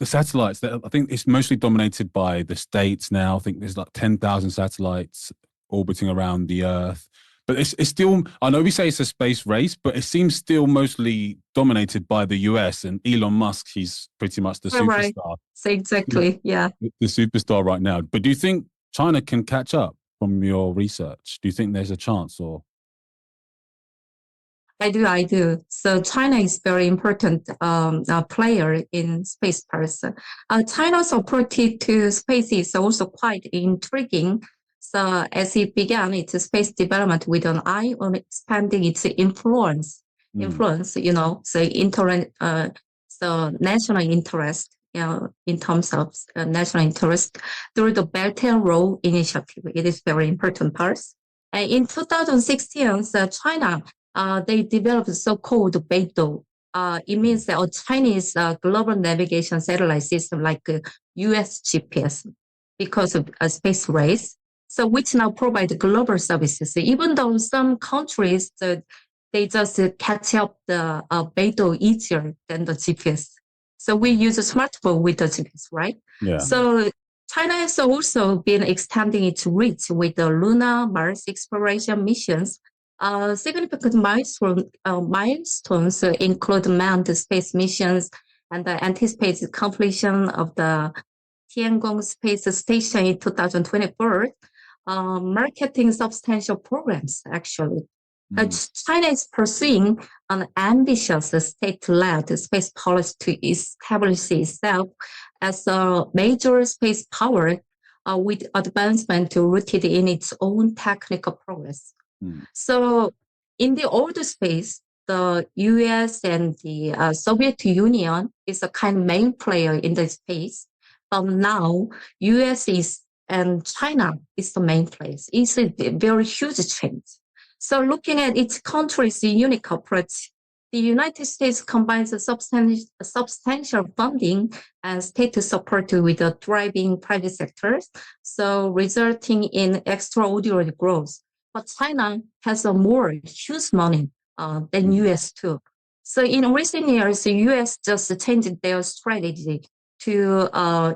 the satellites, I think it's mostly dominated by the states now. I think there's like 10,000 satellites orbiting around the Earth. But it's still, I know we say it's a space race, but it seems still mostly dominated by the US and Elon Musk. He's pretty much the All right. superstar, So exactly. Yeah. the superstar right now. But do you think China can catch up from your research? Do you think there's a chance or? I do, I do. So China is very important player in space person. China's approach to space is also quite intriguing. So as it began its space development with an eye on expanding its Mm, so so national interest, in terms of national interest through the Belt and Road Initiative. It is very important part. And in 2016, so China they developed so-called Beidou. It mm, means a Chinese global navigation satellite system like US GPS because of a space race. So which now provide global services. Even though some countries, they just catch up the Beidou easier than the GPS. So we use a smartphone with the GPS, right? yeah. So China has also been extending its reach with the lunar Mars exploration missions. Significant milestones include manned space missions and the anticipated completion of the Tiangong Space Station in 2024, marketing substantial programs, actually. Mm, China is pursuing an ambitious state-led space policy to establish itself as a major space power with advancement rooted in its own technical progress. mm, So in the old space, the US and the Soviet Union is a kind of main player in the space. But now US is and China is the main place. It's a very huge change. So looking at each country's unique approach, the United States combines a substantial funding and state support with the thriving private sectors, so resulting in extraordinary growth. But China has a more huge money than mm, US too. So in recent years, the US just changed their strategy to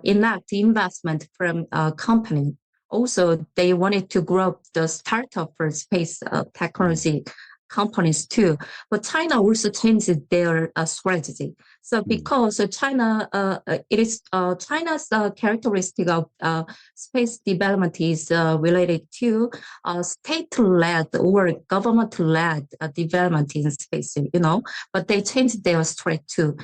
enact investment from a company. Also, they wanted to grow the startup for space mm, technology companies too. But China also changed their strategy. So mm. because it is China's characteristic of space development is related to state-led or government-led development in space, but they changed their strategy too.